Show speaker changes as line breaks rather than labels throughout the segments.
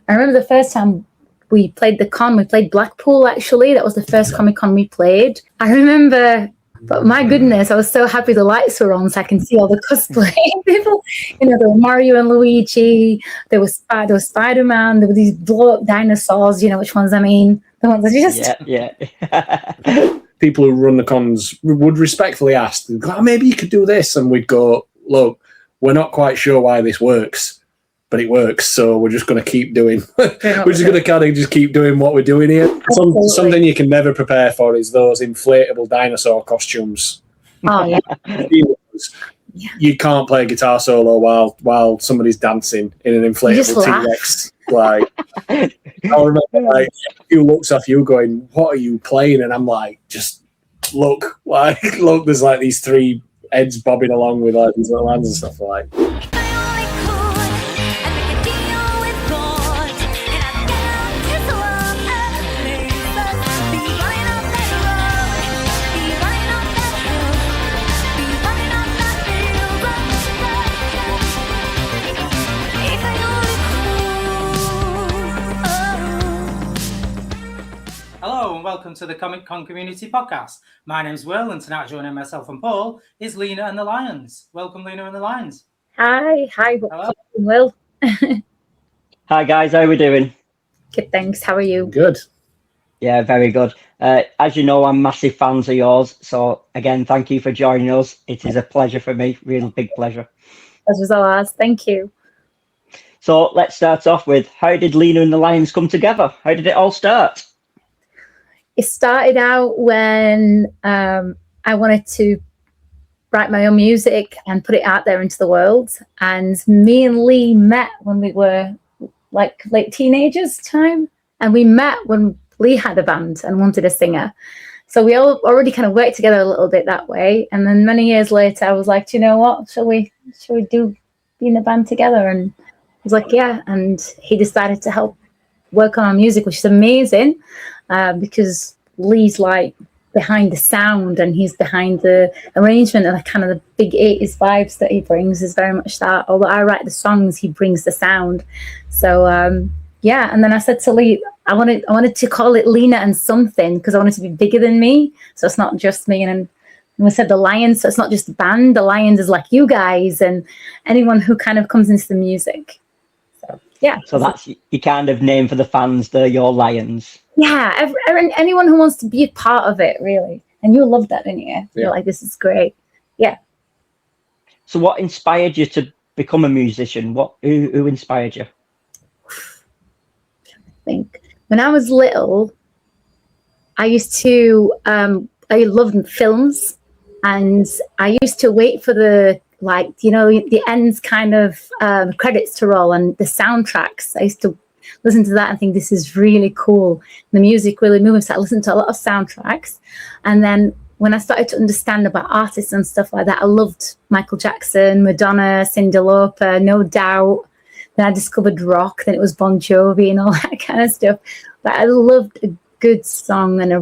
I remember the first time we played the con, we played Blackpool, actually. That was the first Comic Con we played. I remember, but my goodness, I was so happy the lights were on so I can see all the cosplay people. You know, there were Mario and Luigi, there was Spider-Man, there were these blow-up dinosaurs, you know which ones I mean. The ones that just...
Yeah. People who run the cons would respectfully ask, oh, maybe you could do this. And we'd go, look, we're not quite sure why this works, but it works, so we're just going to keep doing. We're just going to kind of just keep doing what we're doing here. Something you can never prepare for is those inflatable dinosaur costumes.
Oh yeah.
You can't play a guitar solo while somebody's dancing in an inflatable T-Rex. Like, I remember like a few looks off you going, "What are you playing?" And I'm like, "Just look, there's like these three heads bobbing along with like these little hands and stuff like."
Welcome to the Comic Con Community Podcast. My name's Will, and tonight joining myself and Paul is Lina and the Lions. Welcome, Lina and the Lions.
Hi.
Hello.
Will.
Hi guys, how are we doing?
Good, thanks. How are you?
Good.
Yeah, very good. As you know, I'm massive fans of yours. So again, thank you for joining us. It is a pleasure for me, real big pleasure.
As was ours. Thank you.
So let's start off with, how did Lina and the Lions come together? How did it all start?
It started out when I wanted to write my own music and put it out there into the world. And me and Lee met when we were like late teenagers time. And we met when Lee had a band and wanted a singer. So we all already kind of worked together a little bit that way. And then many years later, I was like, do you know what? Shall we be in a band together? And I was like, yeah. And he decided to help work on our music, which is amazing. Because Lee's like behind the sound and he's behind the arrangement and the kind of the big 80s vibes that he brings is very much that. Although I write the songs, he brings the sound. So yeah, and then I said to Lee, I wanted to call it Lina and something because I wanted to be bigger than me. So it's not just me. And we said the Lions, so it's not just the band. The Lions is like you guys and anyone who kind of comes into the music. So yeah.
So that's your kind of name for the fans, they're your Lions.
Yeah, anyone who wants to be a part of it, really. And you love that, didn't you? Yeah. You're like, this is great. Yeah.
So what inspired you to become a musician? Who inspired you?
I think when I was little, I used to, I loved films. And I used to wait for the ends kind of credits to roll and the soundtracks. I used to listen to that and think this is really cool. The music really moved. So I listened to a lot of soundtracks. And then when I started to understand about artists and stuff like that, I loved Michael Jackson, Madonna, Cyndi Lauper, No Doubt. Then I discovered rock. Then it was Bon Jovi and all that kind of stuff. But I loved a good song and a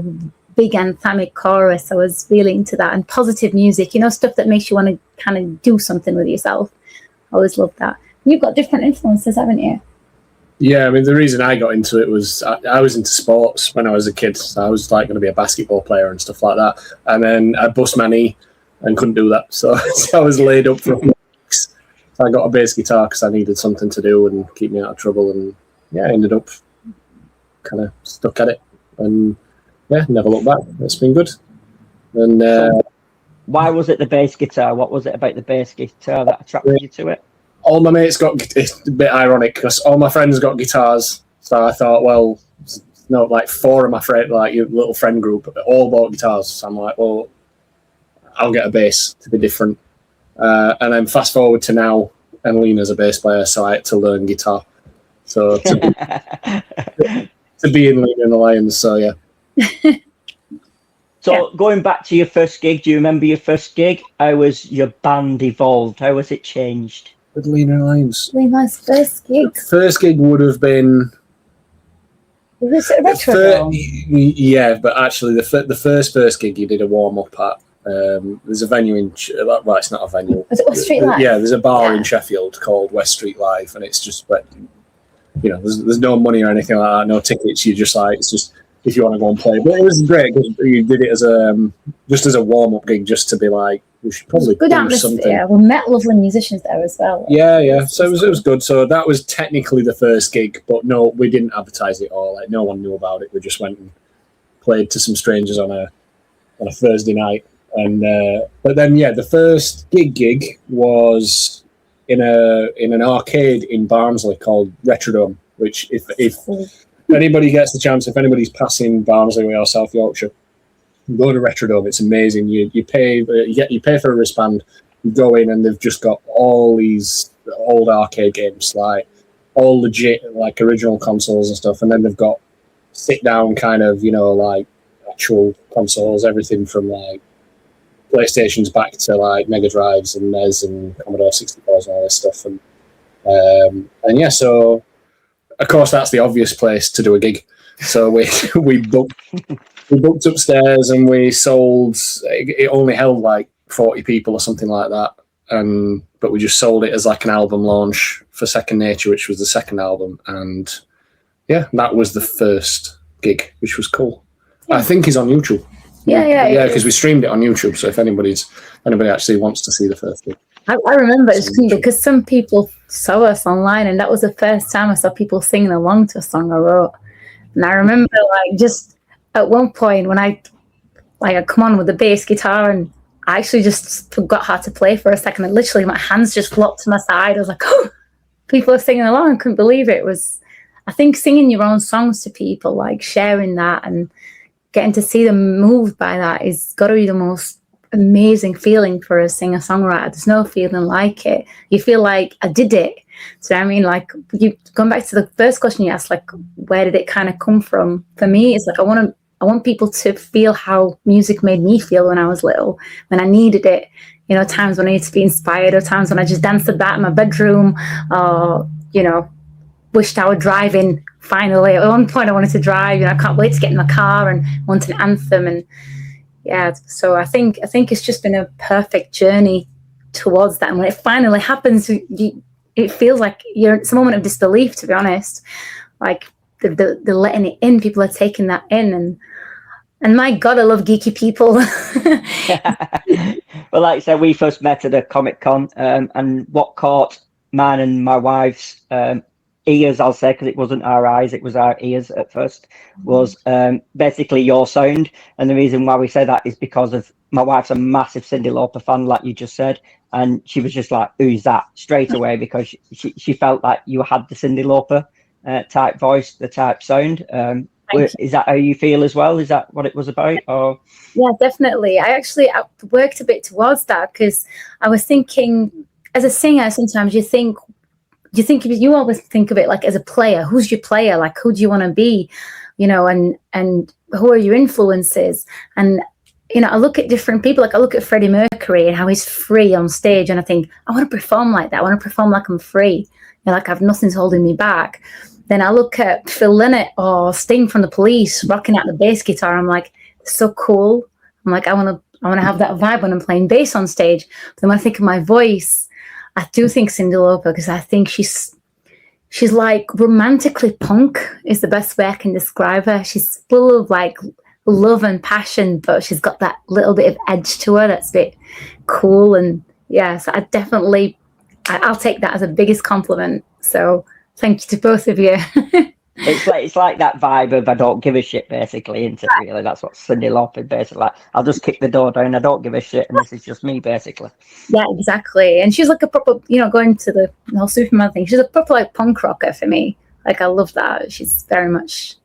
big anthemic chorus. I was really into that. And positive music, stuff that makes you want to kind of do something with yourself. I always loved that. You've got different influences, haven't you?
Yeah, I mean, the reason I got into it was I was into sports when I was a kid. So I was like going to be a basketball player and stuff like that. And then I bust my knee and couldn't do that. So I was laid up for a few weeks. So I got a bass guitar because I needed something to do and keep me out of trouble. And yeah, I ended up kind of stuck at it. And yeah, never looked back. It's been good. And
why was it the bass guitar? What was it about the bass guitar that attracted you to it?
All my mates it's a bit ironic because all my friends got guitars. So I thought, well, like four of my friends, like your little friend group, all bought guitars. So I'm like, well, I'll get a bass to be different. And then fast forward to now, and Lina's a bass player, so I had to learn guitar. So to be in Lina and the Lions, so yeah.
So going back to your first gig, do you remember your first gig? How was your band evolved? How was it changed?
With Lina and Lions.
Lina's first gig.
First gig would have been...
Was it a retro?
Yeah, but actually the first gig you did a warm-up at. There's a venue in... Well, it's not a venue.
Was it West Street Live?
Yeah, there's a bar in Sheffield called West Street Live, and it's just there's no money or anything like that, no tickets. You just like, it's just if you want to go and play. But it was great because you did it as just as a warm up gig, just to be like, we should probably
good
do
atmosphere.
something.
We met lovely musicians there as well.
Yeah. So it was good. So that was technically the first gig, but no, we didn't advertise it all. Like, no one knew about it. We just went and played to some strangers on a Thursday night. And but then the first gig was in an arcade in Barnsley called Retrowave, which if anybody gets the chance, if anybody's passing Barnsley or South Yorkshire, go to Retrowave. It's amazing. You pay for a wristband. You go in and they've just got all these old arcade games, like all legit, like original consoles and stuff. And then they've got sit down kind of, like actual consoles, everything from like PlayStations back to like Mega Drives and NES and Commodore 64s and all this stuff. And so of course that's the obvious place to do a gig. So we booked upstairs and we sold. It only held like 40 people or something like that, but we just sold it as like an album launch for Second Nature, which was the second album, and that was the first gig, which was cool. I think is on YouTube. Yeah, because we streamed it on YouTube. So if anybody actually wants to see the first gig,
I remember it's because some people saw us online, and that was the first time I saw people singing along to a song I wrote. And I remember like just at one point when I come on with the bass guitar, and I actually just forgot how to play for a second, and literally my hands just flopped to my side. I was like, oh, people are singing along. I couldn't believe it. It was, I think, singing your own songs to people, like sharing that and getting to see them moved by that is got to be the most amazing feeling for a singer-songwriter. There's no feeling like it. You feel like I did it. So I mean, like, you going back to the first question you asked, like, where did it kind of come from? For me, it's like I want people to feel how music made me feel when I was little, when I needed it. Times when I needed to be inspired, or times when I just danced about in my bedroom, or wished I were driving. Finally, at one point I wanted to drive. I can't wait to get in my car and want an anthem. And so I think it's just been a perfect journey towards that. And when it finally happens, it feels like it's a moment of disbelief, to be honest. Like they're letting it in. People are taking that in, and my God, I love geeky people.
Well, like I said, we first met at a Comic-Con, and what caught mine and my wife's ears, I'll say, because it wasn't our eyes, it was our ears at first, was basically your sound. And the reason why we say that is because of my wife's a massive Cyndi Lauper fan, like you just said, and she was just like, who's that, straight away, because she felt like you had the Cyndi Lauper type voice, the type sound. Is that how you feel as well? Is that what it was about? Or
yeah, definitely. I worked a bit towards that, because I was thinking, as a singer, sometimes you always think of it like as a player. Who's your player? Like, who do you want to be? And who are your influences? And I look at different people. Like, I look at Freddie Mercury and how he's free on stage, and I think, I want to perform like that. I want to perform like I'm free, like I've nothing's holding me back. Then I look at Phil Lynott or Sting from the Police rocking out the bass guitar. I'm like, so cool. I'm like, I want to have that vibe when I'm playing bass on stage. But then when I think of my voice, I do think Cyndi Lauper, because I think she's like romantically punk is the best way I can describe her. She's full of like love and passion, but she's got that little bit of edge to her that's a bit cool. And so I'll take that as the biggest compliment. So thank you to both of you.
It's like that vibe of I don't give a shit, basically, isn't it? Really, that's what Cyndi Lauper basically like. I'll just kick the door down. I don't give a shit, and this is just me, basically. Yeah,
exactly. And she's like a proper, going to the whole Superman thing. She's a proper like punk rocker for me. Like, I love that. She's very much,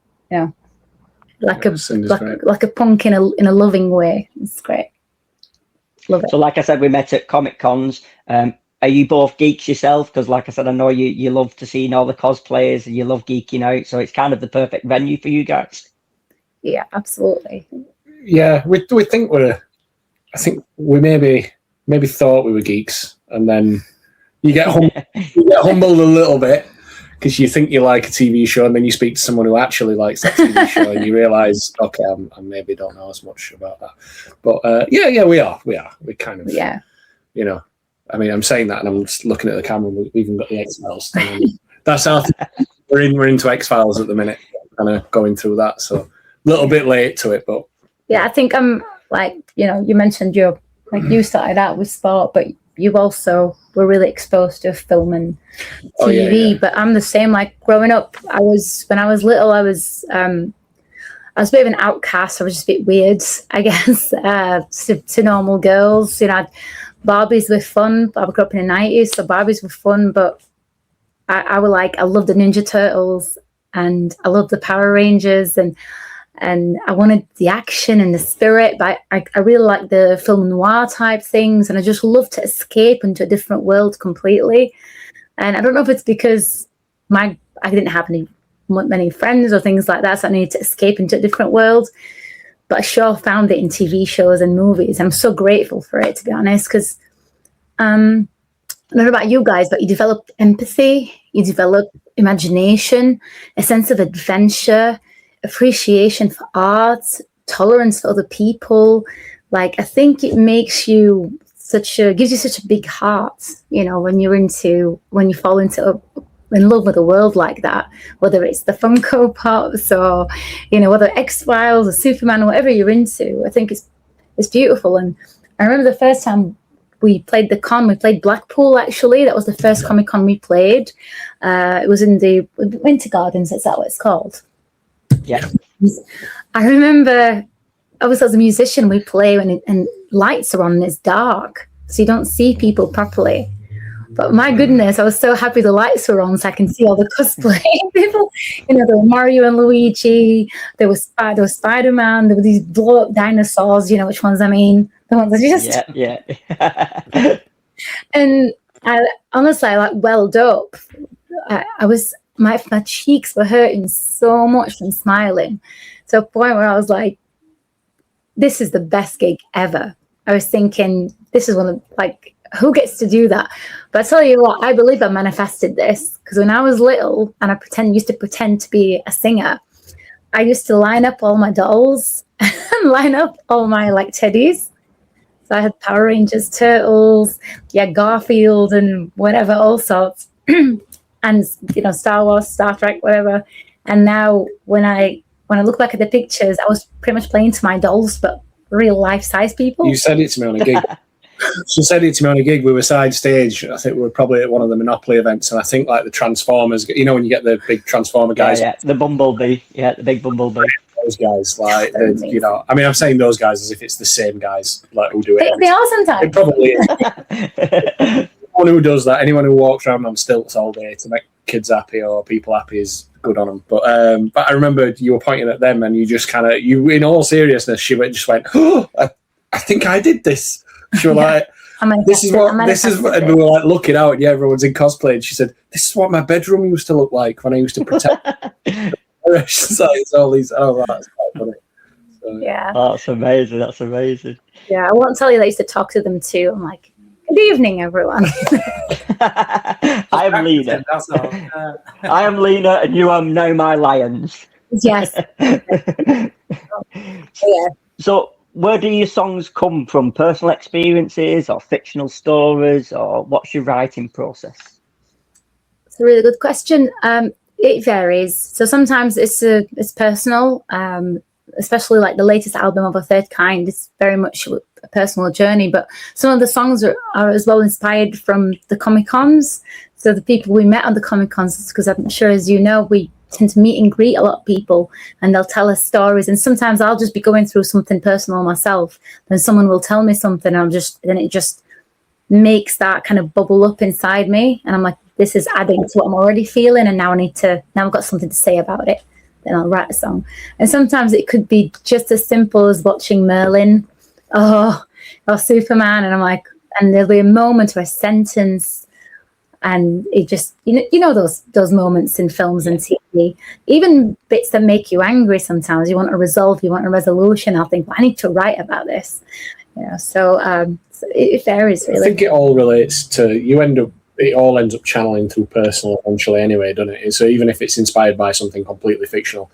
like a punk in a loving way. It's great. Love it.
So, like I said, we met at Comic-Cons. Are you both geeks yourself? Because, like I said, I know you love to see all the cosplayers and you love geeking out. So it's kind of the perfect venue for you guys.
Yeah, absolutely.
Yeah, we think I think we maybe thought we were geeks, and then you get humbled a little bit, because you think you like a TV show, and then you speak to someone who actually likes that TV show, and you realise, okay, I maybe don't know as much about that. But we are. We kind of, I mean, I'm saying that, and I'm just looking at the camera. And we've even got the X-Files. That's our. we're into X-Files at the minute, kind of going through that. So a little bit late to it, but
yeah, I think I'm like, you mentioned you started out with sport, but you also were really exposed to film and TV.
yeah.
But I'm the same. Like growing up, when I was little, I was a bit of an outcast. I was just a bit weird, I guess, to normal girls. Barbies were fun. I grew up in the 90s, so Barbies were fun. But I loved the Ninja Turtles, and I loved the Power Rangers, and I wanted the action and the spirit. But I really liked the film noir type things, and I just loved to escape into a different world completely. And I don't know if it's because I didn't have many friends or things like that, so I needed to escape into a different world. But I sure found it in TV shows and movies. I'm so grateful for it, to be honest, because I don't know about you guys, but you develop empathy, you develop imagination, a sense of adventure, appreciation for art, tolerance for other people. Like, I think it makes you gives you such a big heart, when you fall in love with a world like that, whether it's the Funko Pops or, whether X-Files or Superman or whatever you're into. I think it's beautiful. And I remember the first time we played the con, we played Blackpool, actually. That was the first Comic Con we played. It was in the Winter Gardens, is that what it's called?
Yeah.
I remember, obviously as a musician, we play and lights are on and it's dark, so you don't see people properly. But my goodness, I was so happy the lights were on so I can see all the cosplay people. There were Mario and Luigi, there was Spider-Man, there were these blow-up dinosaurs, which ones I mean. The ones that just...
Yeah.
And I welled up. My cheeks were hurting so much from smiling, to a point where I was like, this is the best gig ever. I was thinking, this is one of, who gets to do that? But I tell you what, I believe I manifested this, because when I was little and I used to pretend to be a singer, I used to line up all my dolls and line up all my teddies. So I had Power Rangers, Turtles, Garfield and whatever, all sorts. And Star Wars, Star Trek, whatever. And now when I look back at the pictures, I was pretty much playing to my dolls, but real life size people.
You said it to me on a gig. She said it to me on a gig. We were side stage. I think we were probably at one of the Monopoly events, and I think the Transformers. When you get the big Transformer guys,
the Bumblebee, the big Bumblebee.
Those guys, I'm saying those guys as if it's the same guys who do it.
They are sometimes.
It probably is. Anyone who does that, anyone who walks around on stilts all day to make kids happy or people happy is good on them. But I remember you were pointing at them, and you just in all seriousness, she just went, "Oh, I think I did this." She was like, this is what, and we were looking out, and everyone's in cosplay, and she said, "This is what my bedroom used to look like when I used to pretend." She's like, it's all these. Oh, that's quite funny. So,
yeah,
that's amazing.
Yeah, I won't tell you that I used to talk to them too. I'm like, good evening, everyone.
I am Lina. I am Lina, and you are now my lions.
Yes. Yeah.
So, where do your songs come from? Personal experiences or fictional stories, or what's your writing process?
It's a really good question. It varies. So sometimes it's personal, especially the latest album of A Third Kind. It's very much a personal journey, but some of the songs are as well inspired from the Comic Cons. So the people we met on the Comic Cons, because I'm sure, as you know, we tend to meet and greet a lot of people, and they'll tell us stories. And sometimes I'll just be going through something personal myself, then someone will tell me something, and then it just makes that kind of bubble up inside me, and I'm like, this is adding to what I'm already feeling, and now I've got something to say about it. Then I'll write a song. And sometimes it could be just as simple as watching Merlin or Superman, and I'm like, and there'll be a moment or a sentence, and it just, those moments in films and TV, even bits that make you angry. Sometimes you want a resolution. I'll think, well, I need to write about this. So it varies, really.
I think it all relates to, it all ends up channeling through personal eventually anyway, doesn't it? So even if it's inspired by something completely fictional,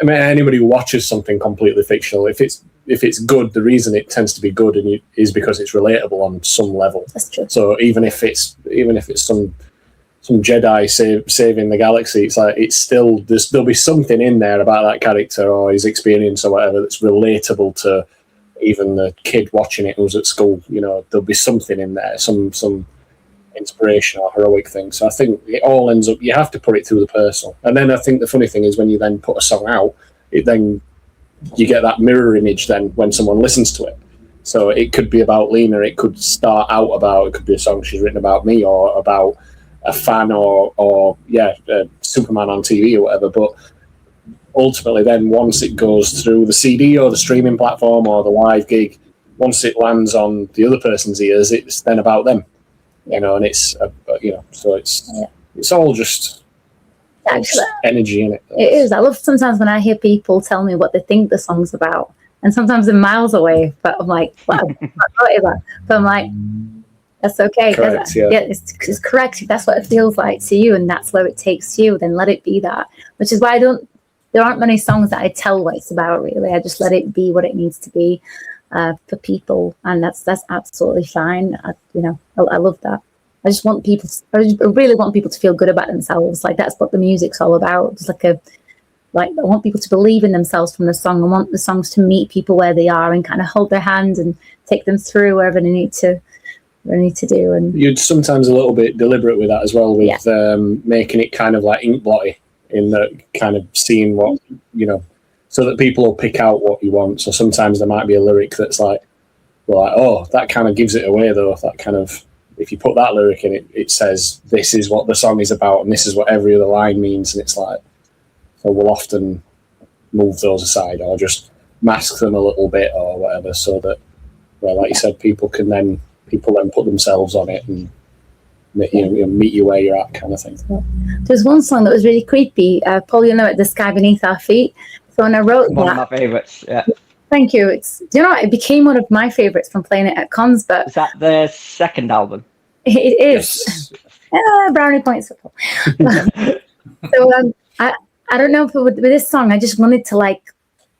I mean, anybody who watches something completely fictional, if it's good, the reason it tends to be good is because it's relatable on some level.
That's true.
So even if it's some Jedi saving the galaxy. It's like it's still there'll be something in there about that character or his experience or whatever that's relatable to even the kid watching it who's at school. You know, there'll be something in there, some inspiration or heroic thing. So I think it all ends up, you have to put it through the personal. And then I think the funny thing is when you then put a song out, you get that mirror image then when someone listens to it. So it could be about Lina, it could start out about, it could be a song she's written about me or about a fan or Superman on TV or whatever. But ultimately then once it goes through the CD or the streaming platform or the live gig, once it lands on the other person's ears, it's then about them. You know, and it's so it's all just energy in it.
It is. I love sometimes when I hear people tell me what they think the song's about, and sometimes they're miles away. But I'm like, wow, but I'm like, that's okay.
Correct,
it's correct. If that's what it feels like to you, and that's where it takes you, then let it be that. Which is why there aren't many songs that I tell what it's about. Really, I just let it be what it needs to be. For people, and that's absolutely fine. I love that. I really want people to feel good about themselves. Like that's what the music's all about. It's I want people to believe in themselves from the song. I want the songs to meet people where they are and kind of hold their hand and take them through wherever they need to do. And
you're sometimes a little bit deliberate with that as well, with making it kind of like ink blotty in the kind of seeing what so that people will pick out what you want. So sometimes there might be a lyric that's like, oh, that kind of gives it away though. That kind of, if you put that lyric in it, it says this is what the song is about and this is what every other line means. And it's like, so we'll often move those aside or just mask them a little bit or whatever, so that, like you said, people then put themselves on it and meet you where you're at, kind of thing.
There's one song that was really creepy. Paul, you know it, The Sky Beneath Our Feet. So when I wrote
one of my favourites, yeah.
Thank you. It became one of my favourites from playing it at cons. But
is that the second album?
It is. Yes. Brownie points for Paul. So I don't know if with this song I just wanted to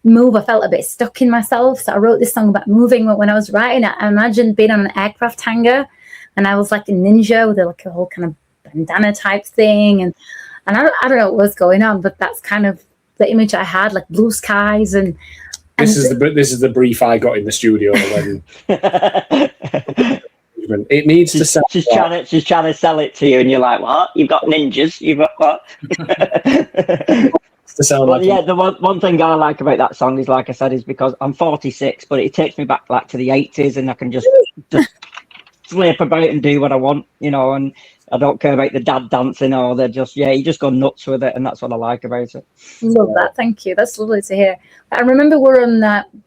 move. I felt a bit stuck in myself, so I wrote this song about moving. But when I was writing it, I imagined being on an aircraft hangar, and I was like a ninja with a whole kind of bandana type thing, and I don't know what was going on, but that's kind of the image I had, like blue skies and
this is the brief I got in the studio when it needs to sound.
She's trying to sell it to you, and you're like, "What? You've got ninjas? You've got what?"
To sound like
the one thing I like about that song is, like I said, is because I'm 46, but it takes me back to the 80s, and I can just slip about and do what I want, and I don't care about the dad dancing or they're you just go nuts with it, and that's what I like about it.
Love that. Thank you. That's lovely to hear. I remember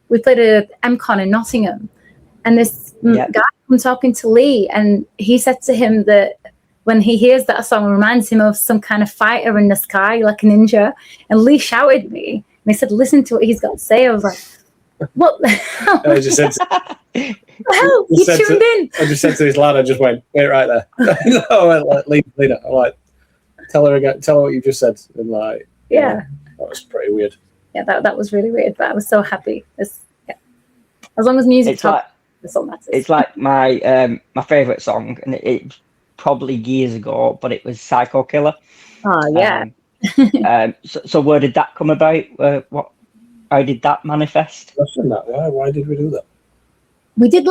we played a MCon in Nottingham, and this guy was talking to Lee, and he said to him that when he hears that song, it reminds him of some kind of fighter in the sky, like a ninja. And Lee shouted at me, and he said, "Listen to what he's got to say." I was like, "What the hell?"
I just said,
"Hell, you tuned in."
I just said to this lad, I just went, "Wait right there." I went like, Lina. I'm like, tell her again. Tell her what you just said. And that was pretty weird.
Yeah, that was really weird, but I was so happy. As long as music talks, that's all matters.
It's like my favourite song, and it probably years ago, but it was Psycho Killer.
Oh yeah.
So where did that come about? How did that manifest?
Why did we do that?
We did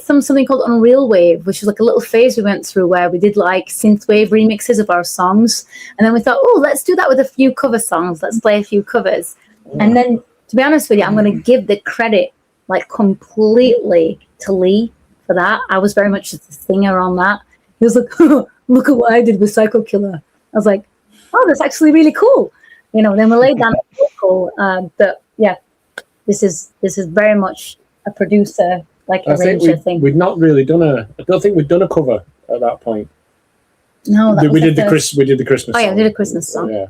something called Unreal Wave, which was like a little phase we went through where we did synth-wave remixes of our songs, and then we thought, oh, let's do that with a few cover songs. Let's play a few covers, and then to be honest with you, I'm going to give the credit completely to Lee for that. I was very much just a singer on that. He was like, oh, look at what I did with Psycho Killer. I was like, oh, that's actually really cool. Then we laid down a vocal. But yeah, this is very much a producer arranger thing.
We'd not really done I don't think we'd done a cover at that point.
No,
we did the Christmas.
Oh yeah, we did a Christmas song.
Yeah,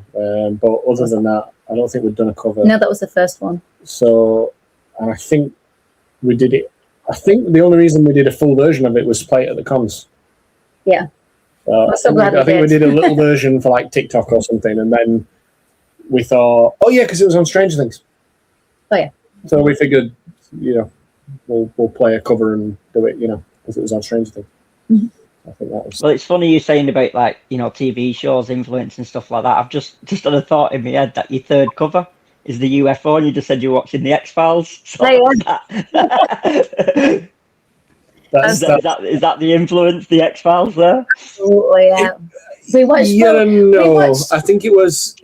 but other than that, I don't think we'd done a cover.
No, that was the first one.
So, and I think we did it. I think the only reason we did a full version of it was to play it at the cons.
Yeah. I'm so glad
I think we did a little version for TikTok or something, and then we thought, oh yeah, because it was on Stranger Things.
Oh yeah.
So we figured, we'll play a cover and do it, because it was on Stranger Things.
Mm-hmm.
I think that was.
Well, it's funny you saying about like, you know, TV shows influence and stuff like that. I've just had a thought in my head that your third cover is the UFO, and you just said you're watching the X-Files. So
Is
is that the influence, the X-Files there?
Absolutely, yeah. We watched.
Yeah, no.
we watched-
I think it was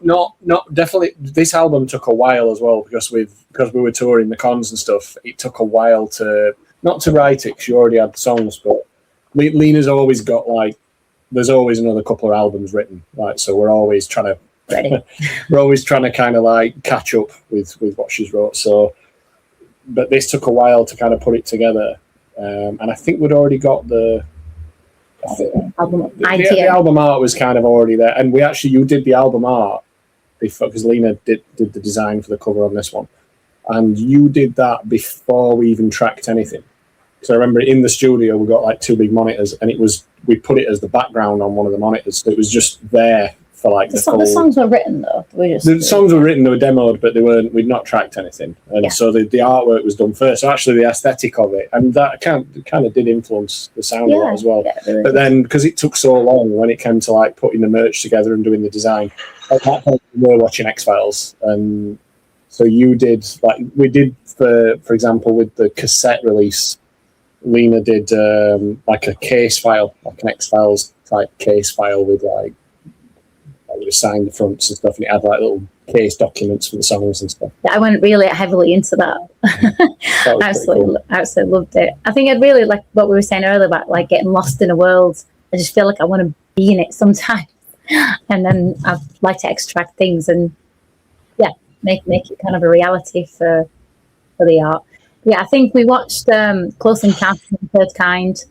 not definitely. This album took a while as well because we were touring the cons and stuff. It took a while to not to write it because you already had the songs, but Lina's always got like. There's always another couple of albums written, right? So we're always trying to kind of like catch up with what she's wrote. So, but this took a while to kind of put it together, and I think we'd already got the
album
the
idea.
album art was kind of already there, and you did the album art before because Lina did the design for the cover on this one, and you did that before we even tracked anything. So I remember in the studio we got like two big monitors, and we put it as the background on one of the monitors, so it was just there for like
The songs were written though.
the songs were written, they were demoed, but we'd not tracked anything, and so the artwork was done first. So actually, the aesthetic of it, and that kind of did influence the sound a lot as well.
Yeah, it really
But
did.
then, because it took so long when it came to like putting the merch together and doing the design, at that point we were watching X-Files, and so you did like we did for example with the cassette release. Lina did like a case file, like an X-Files type case file with like signed fronts and stuff, and it had like little case documents for the songs and stuff.
I went really heavily into that.
That was pretty cool.
Absolutely loved it. I think I'd really like what we were saying earlier about like getting lost in a world. I just feel like I want to be in it sometimes, and then I'd like to extract things and make it kind of a reality for the art. Yeah, I think we watched Close Encounters of the Third Kind,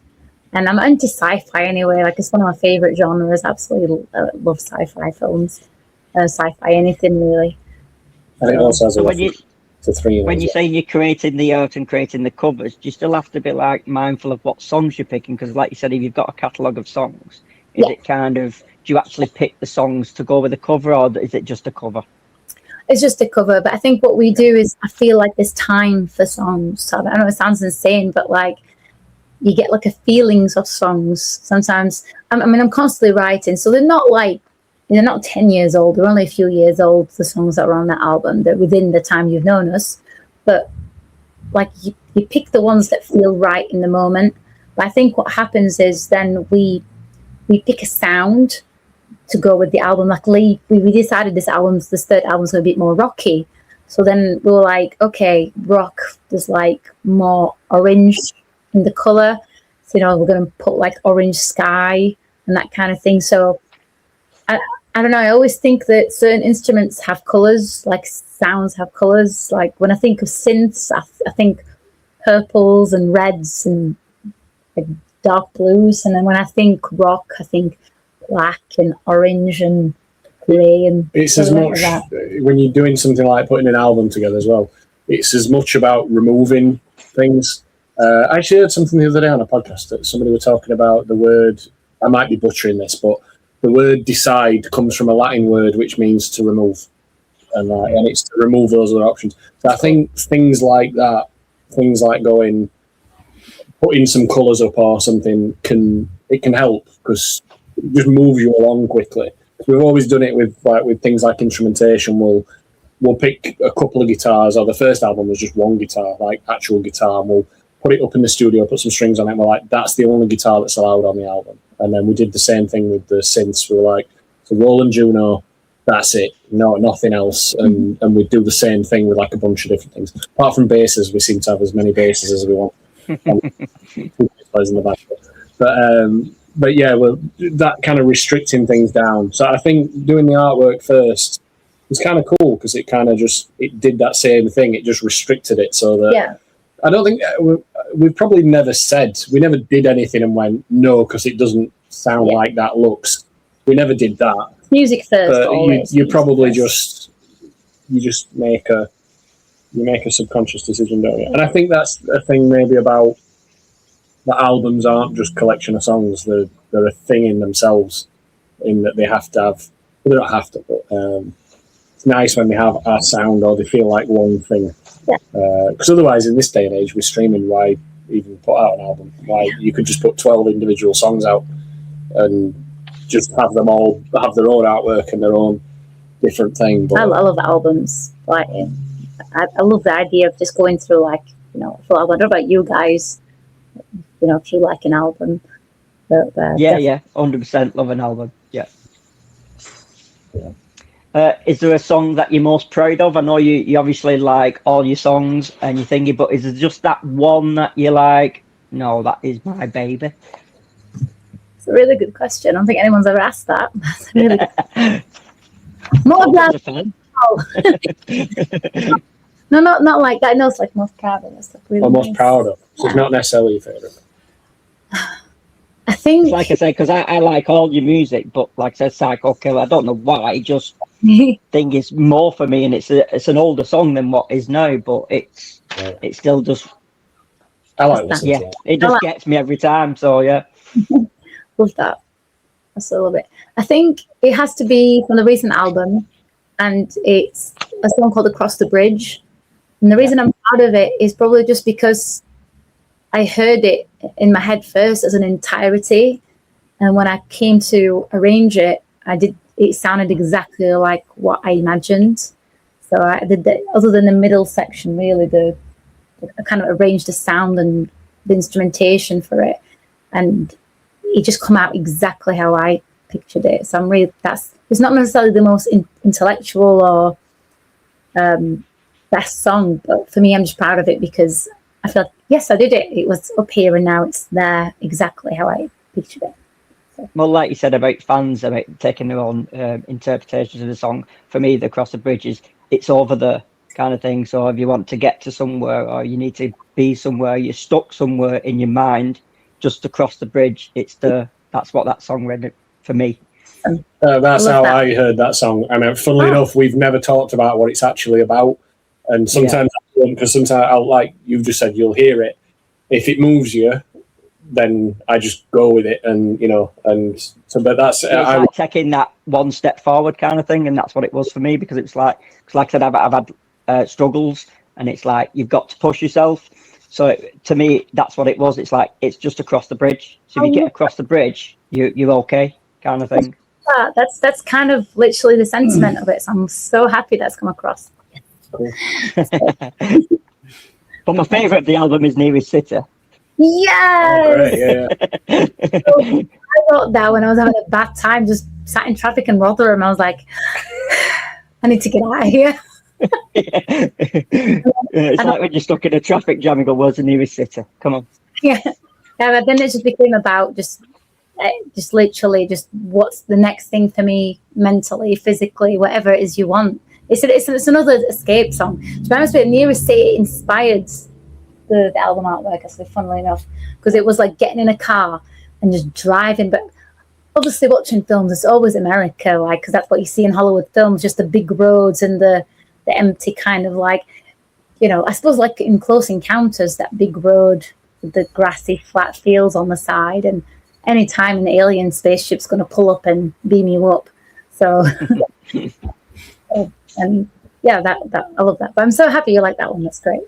and I'm into sci-fi anyway. Like it's one of my favorite genres. Absolutely love sci-fi films, sci-fi anything really.
And it also has a
So when
reference to 3
When you're saying you're creating the art and creating the covers, do you still have to be like mindful of what songs you're picking? Because like you said, if you've got a catalogue of songs, is it kind of, do you actually pick the songs to go with the cover, or is it just a cover?
It's just a cover, but I think what we do is I feel like there's time for songs. So I know it sounds insane, but like you get like a feelings of songs. Sometimes, I'm constantly writing, so they're not like, they're not 10 years old. They're only a few years old, the songs that are on that album. They're within the time you've known us. But like you pick the ones that feel right in the moment. But I think what happens is then we pick a sound to go with the album. Like we decided this third album's going to be a bit more rocky. So then we were like, okay, rock, there's like more orange in the color. So, we're going to put like orange sky and that kind of thing. So I don't know. I always think that certain instruments have colors, like sounds have colors. Like when I think of synths, I think purples and reds and like dark blues. And then when I think rock, I think black and orange and grey. And
it's as much when you're doing something like putting an album together as well. It's as much about removing things. I actually heard something the other day on a podcast that somebody were talking about the word. I might be butchering this, but the word decide comes from a Latin word which means to remove, and it's to remove those other options. So I think things like that, things like putting some colours up or something can help because it just moves you along quickly. We've always done it with things like instrumentation. We'll pick a couple of guitars, or the first album was just one guitar, like actual guitar, and we'll put it up in the studio, put some strings on it, and we're like, that's the only guitar that's allowed on the album. And then we did the same thing with the synths. We were like, so Roland Juno, that's it, no, nothing else. And we do the same thing with like a bunch of different things. Apart from basses, we seem to have as many basses as we want. But yeah, that kind of restricting things down. So I think doing the artwork first was kind of cool because it kind of it did that same thing. It just restricted it so that I don't think we've probably never did anything and went no because it doesn't sound like that looks. We never did that.
Music first.
But
always.
you probably just make a subconscious decision, don't you? And I think that's a thing maybe about the albums aren't just collection of songs. They're a thing in themselves, in that they have to have. They don't have to, but it's nice when they have a sound or they feel like one thing. Because otherwise, in this day and age, with streaming, why even put out an album. Like you could just put 12 individual songs out and just have them all have their own artwork and their own different thing. But
I love albums. Like, I love the idea of just going through, like, you know, I wonder about you guys, you know, if you like an album. But,
yeah, 100% love an album. Yeah. Is there a song that you're most proud of? I know you obviously like all your songs and you're thinking, but is there just that one that you're like, no, that is my baby?
It's a really good question. I don't think anyone's ever asked that. That's really good. More than no, not like that. No, it's like most proud of. It's like really
I'm most
nice.
proud of. So it's not necessarily your favourite.
I think,
like I said, because I like all your music, but like I said, Psycho Killer, I don't know why, just think it's more for me, and it's an older song than what is now, but it still just,
I like listening to
yeah, it just gets me every time. So yeah,
love that. I still love it. I think it has to be from the recent album, and it's a song called "Across the Bridge." And the reason I'm proud of it is probably just because I heard it in my head first as an entirety, and when I came to arrange it, it sounded exactly like what I imagined. So I did that. Other than the middle section, really, I kind of arranged the sound and the instrumentation for it, and it just come out exactly how I pictured it. So I'm really, it's not necessarily the most intellectual or best song, but for me, I'm just proud of it because I feel like, yes, I did it. It was up here and now it's there exactly how I pictured it. So.
Well, like you said about fans, about taking their own interpretations of the song, for me, the Across the Bridge it's over the kind of thing. So if you want to get to somewhere or you need to be somewhere, you're stuck somewhere in your mind, just to cross the bridge. That's what that song read for me.
That's how I heard that song. I mean, funnily enough, we've never talked about what it's actually about. And sometimes, because sometimes I'll, like you just said, you'll hear it. If it moves you, then I just go with it, and you know, and so. But that's
like taking that one step forward kind of thing, and that's what it was for me because it's like I said, I've had struggles, and it's like you've got to push yourself. So to me, that's what it was. It's like it's just across the bridge. So if you get across the bridge, you're okay, kind of thing.
That's kind of literally the sentiment of it. So I'm so happy that's come across.
cool.
But my favourite of the album is Nearest City.
Yes!
Oh, great, yeah.
So I wrote that when I was having a bad time, just sat in traffic in Rotherham. I was like, I need to get out of here.
It's like when you're stuck in a traffic jam and go, where's the nearest city? Come on.
Yeah, but then it just became about just literally just what's the next thing for me mentally, physically, whatever it is you want. It's another escape song. To be honest with you, Nearest City inspired the album artwork, actually, funnily enough, because it was like getting in a car and just driving. But obviously watching films, it's always America, like, because that's what you see in Hollywood films, just the big roads and the empty kind of, like, you know, I suppose like in Close Encounters, that big road with the grassy flat fields on the side, and any time an alien spaceship's going to pull up and beam you up. So and yeah, that I love that. But I'm so happy you like that one. That's great.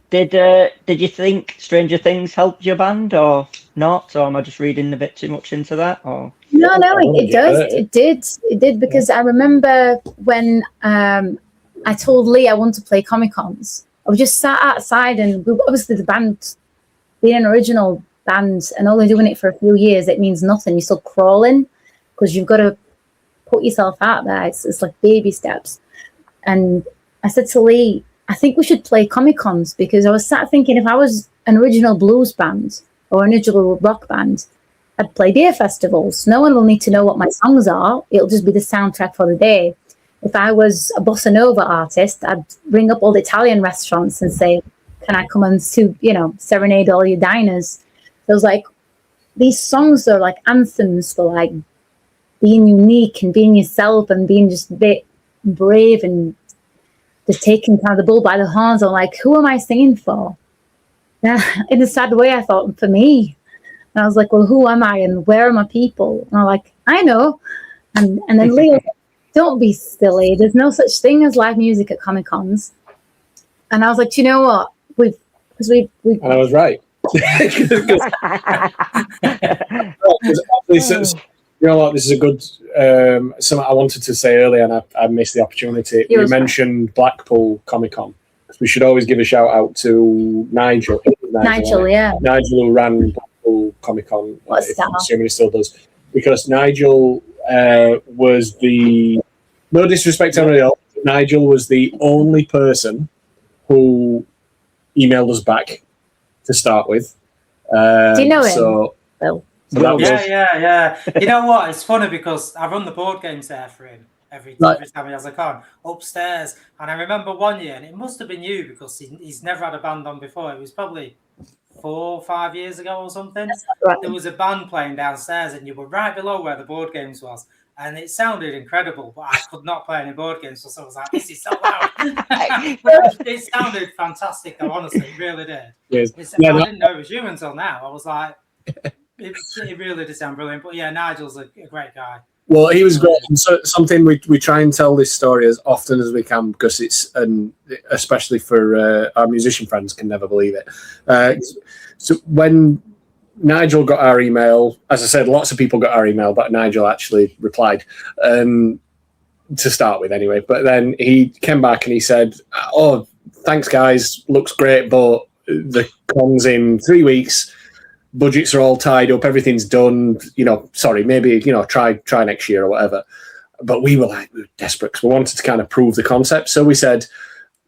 Did you think Stranger Things helped your band or not? Or am I just reading a bit too much into that? Or
no, it does. It did because I remember when I told Lee I wanted to play Comic-Cons. I was just sat outside, and obviously the band, being an original band and only doing it for a few years, it means nothing. You're still crawling because you've got to put yourself out there. It's like baby steps. And I said to Lee, I think we should play Comic-Cons, because I was sat thinking, if I was an original blues band or an original rock band, I'd play beer festivals. No one will need to know what my songs are. It'll just be the soundtrack for the day. If I was a bossa nova artist, I'd ring up all the Italian restaurants and say, can I come and serenade all your diners? So it was like, these songs are like anthems for like being unique and being yourself and being just a bit brave and just taking kind of the bull by the horns. I'm like, who am I singing for? Yeah, in a sad way, I thought, for me. And I was like, well, who am I and where are my people? And I'm like, I know. And then Leo, don't be silly. There's no such thing as live music at Comic-Cons. And I was like, do you know what? And
I was right. You know what? This is a good something I wanted to say earlier, and I missed the opportunity. You mentioned Blackpool Comic Con. We should always give a shout out to Nigel.
Nigel, yeah.
Nigel, who ran Blackpool Comic Con. I'm assuming he still does, because Nigel was the, no disrespect to anybody else, Nigel was the only person who emailed us back to start with.
Do you know him, Bill?
Yeah. You know what? It's funny because I run the board games there for him every time he has a con upstairs. And I remember one year, and it must have been you because he's never had a band on before. It was probably 4 or 5 years ago or something. Right. There was a band playing downstairs, and you were right below where the board games was. And it sounded incredible, but I could not play any board games, so I was like, this is so loud. It sounded fantastic, though, honestly, it really did. Yes. I didn't know it was you until now. I was like, it really did sound brilliant. But yeah, Nigel's a great guy.
Well, he was great. And so, something we try and tell this story as often as we can, because it's, and especially for our musician friends can never believe it. So when Nigel got our email, as I said, lots of people got our email, but Nigel actually replied to start with anyway. But then he came back and he said, "Oh, thanks guys, looks great, but the con's in 3 weeks. Budgets are all tied up, everything's done. Sorry, maybe try next year or whatever." But we were desperate because we wanted to kind of prove the concept. So we said,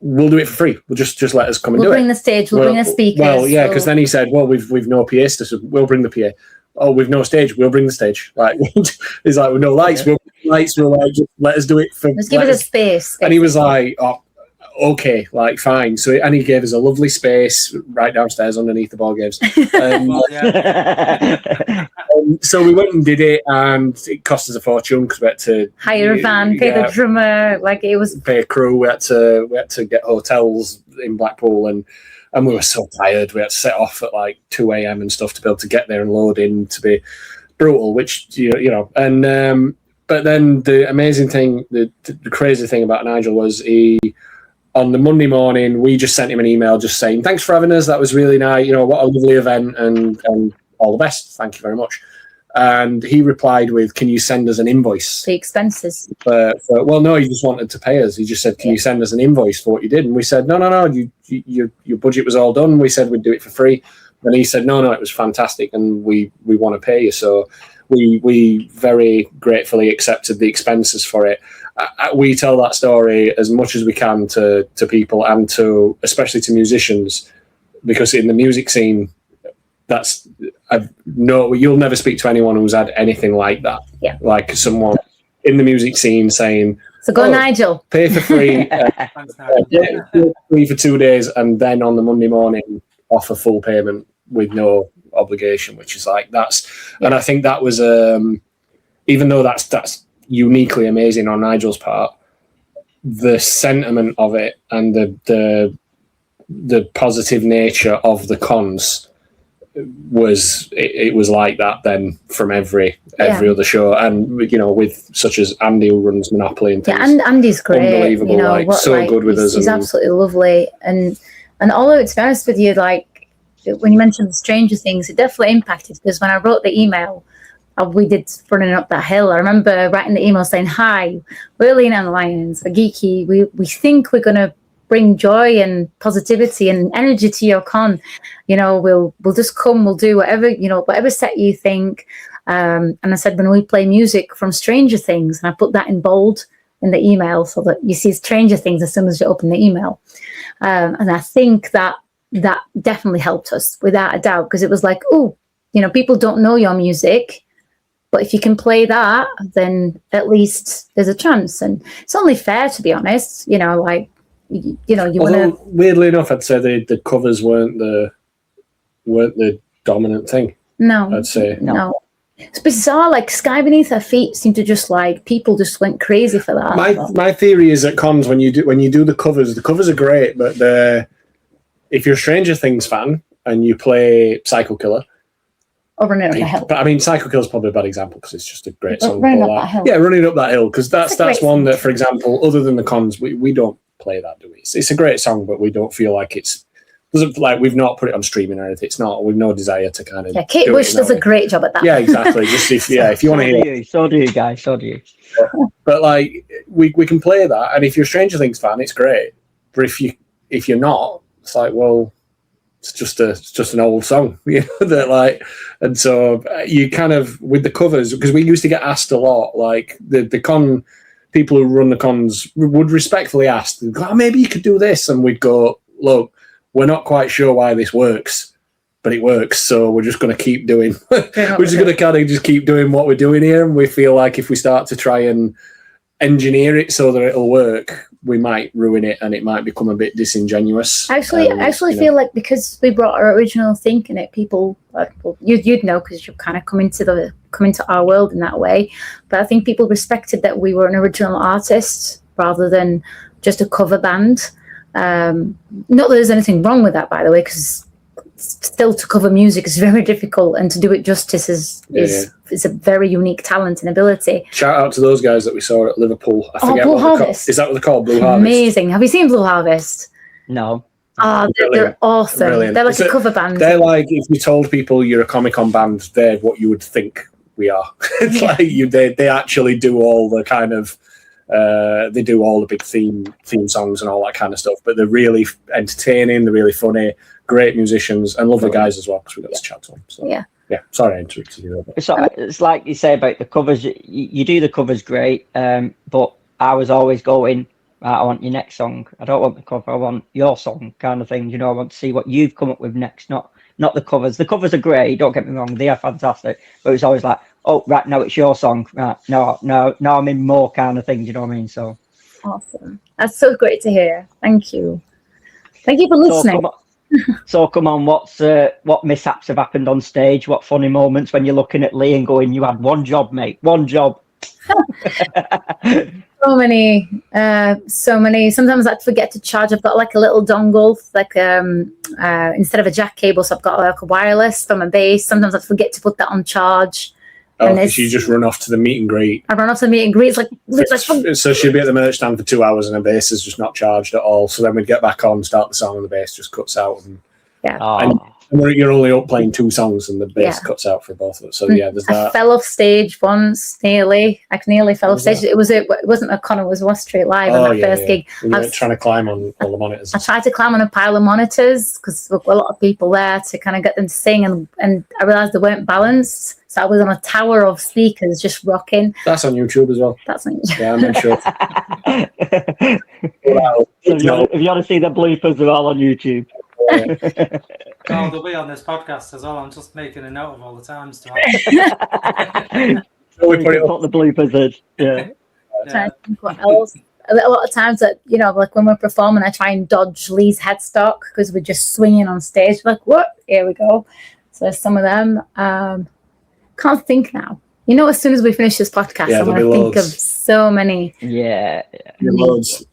"We'll do it for free. We'll just let us come and do it.
We'll bring the stage. We'll bring the speakers."
Well, yeah, because then he said, "Well, we've no PA system. We'll bring the PA. Oh, we've no stage. We'll bring the stage." Like he's like, "With no lights. We'll bring the lights. We'll just let us do it for.
Just give us a space."
And he was like, "Oh, okay, fine." So and he gave us a lovely space right downstairs underneath the ball games. So we went and did it, and it cost us a fortune because we had to
hire a van, pay the drummer,
pay a crew. We had to get hotels in Blackpool, and we were so tired. We had to set off at 2 a.m. and stuff to be able to get there and load in, to be brutal. Which and but then the amazing thing, the crazy thing about Nigel was on the Monday morning, we just sent him an email just saying, "Thanks for having us. That was really nice. What a lovely event, and all the best. Thank you very much." And he replied with, "Can you send us an invoice?"
The expenses.
Well, no, he just wanted to pay us. He just said, "Can you send us an invoice for what you did?" And we said, No. Your budget was all done. We said we'd do it for free. And he said, No, it was fantastic, and we want to pay you. So we very gratefully accepted the expenses for it. We tell that story as much as we can to people, and especially to musicians, because in the music scene, you'll never speak to anyone who's had anything like that.
Yeah.
Like someone in the music scene saying,
"So go, Nigel,
pay for free, pay for free for 2 days, and then on the Monday morning offer full payment with no obligation," which is that's. Yeah. And I think that was even though that's uniquely amazing on Nigel's part, the sentiment of it and the positive nature of the cons was like that then from every other show, and with such as Andy, who runs Monopoly and things.
Yeah, and Andy's great,
unbelievable, good with us.
He's absolutely lovely, and although, to be honest with you, when you mentioned the Stranger Things, it definitely impacted, because when I wrote the email, we did Running Up That Hill. I remember writing the email saying, "Hi, we're Lina and the Lions, we're geeky. We think we're going to bring joy and positivity and energy to your con. We'll just come, we'll do whatever set you think." And I said, when we play music from Stranger Things, and I put that in bold in the email so that you see Stranger Things as soon as you open the email. And I think that definitely helped us, without a doubt, because it was people don't know your music, but if you can play that, then at least there's a chance. And it's only fair, to be honest. You want to.
Weirdly enough, I'd say the covers weren't the dominant thing.
No,
I'd say
no. It's bizarre. Sky Beneath Our Feet seemed to just people just went crazy for that.
My theory is at cons, when you do the covers are great, but if you're a Stranger Things fan and you play Psycho Killer.
Or Running Up That Hill.
But Psycho Killer is probably a bad example because it's just a great song.
Running Up That Hill.
Yeah, Running Up That Hill, because that's one that, for example, other than the cons, we don't play that, do we? It's a great song, but we don't feel like it's doesn't like we've not put it on streaming or anything. It's not. We've no desire to kind of.
Yeah, Kate Bush does a great job at that.
Yeah, exactly. Just if you want to hear,
so do you guys, so do you.
But like we can play that, and if you're a Stranger Things fan, it's great. But if you're not, it's like, well, it's just an old song, you know, that like, and so you kind of with the covers, because we used to get asked a lot, like the con people who run the cons would respectfully ask, oh, maybe you could do this, and we'd go, look, we're not quite sure why this works, but it works, so we're just going to keep doing. We're just going to kind of just keep doing what we're doing here, and we feel like if we start to try and engineer it so that it'll work, we might ruin it and it might become a bit disingenuous. I
actually feel like because we brought our original thinking, it people you'd know because you've kind of come into our world in that way. But I think people respected that we were an original artist rather than just a cover band. Not that there's anything wrong with that, by the way, because still to cover music is very difficult, and to do it justice is a very unique talent and ability.
Shout out to those guys that we saw at Liverpool. I forget
Blue
what
Harvest.
Is that what they're called? Blue Harvest.
Amazing. Have you seen Blue Harvest?
No.
Oh, they're awesome.
Brilliant.
They're like a cover band.
They're like, if you told people you're a Comic-Con band, they're what you would think we are. It's like they actually do all the kind of they do all the big theme songs and all that kind of stuff, but they're really entertaining, they're really funny, great musicians, and lovely guys as well, because we got to chat to them. So, yeah, sorry I interrupted you.
It's like you say about the covers, you do the covers great, but I was always going, I want your next song. I don't want the cover, I want your song kind of thing. You know, I want to see what you've come up with next, not the covers. The covers are great, don't get me wrong, they are fantastic, but it's always like, oh, right, now it's your song. Right, no, I'm in more kind of thing, you know what I mean? So
awesome. That's so great to hear. Thank you. Thank you for listening.
So come on, what mishaps have happened on stage? What funny moments when you're looking at Lee and going, you had one job, mate, one job.
So many. Sometimes I'd forget to charge. I've got like a little dongle, like instead of a jack cable, so I've got like a wireless for my bass. Sometimes I'd forget to put that on charge.
Oh, because you just run off to the meet and greet.
I run off to the meet and greet. It's
so she'd be at the merch stand for 2 hours and her bass is just not charged at all. So then we'd get back on, start the song, and the bass just cuts out. And you're only up playing 2 songs and the bass cuts out for both of us. So there's that. I
fell off stage once, nearly. I nearly fell off stage. It wasn't a con, it was Wall Street Live on that first gig.
You were trying to climb on all the monitors.
I tried to climb on a pile of monitors because there were a lot of people there to kind of get them to sing, and I realised they weren't balanced. So I was on a tower of speakers just rocking. That's on YouTube as well. That's on YouTube. Yeah, I'm not sure.
If you want to see the bloopers, they're all on YouTube.
Oh, they'll be on this podcast as well. I'm just making a note of all the times to
we put the bloopers in. Yeah.
Trying to think what else. A lot of times that, you know, like when we're performing, I try and dodge Lee's headstock because we're just swinging on stage. Like, what? Here we go. So some of them. Can't think now. You know, as soon as we finish this podcast, I'm going to think of so many.
Yeah.
Loads.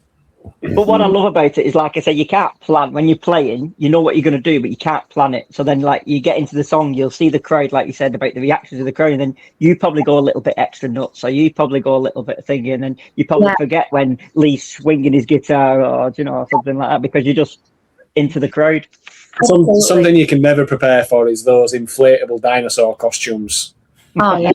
But what I love about it is, like I say, you can't plan when you're playing. You know what you're going to do, but you can't plan it. So then, like, you get into the song, you'll see the crowd, like you said about the reactions of the crowd, and then you probably go a little bit extra nuts, or you probably go a little bit thingy, and then you probably forget when Lee's swinging his guitar, or you know, or something like that, because you're just into the crowd.
Something you can never prepare for is those inflatable dinosaur costumes.
Oh yeah.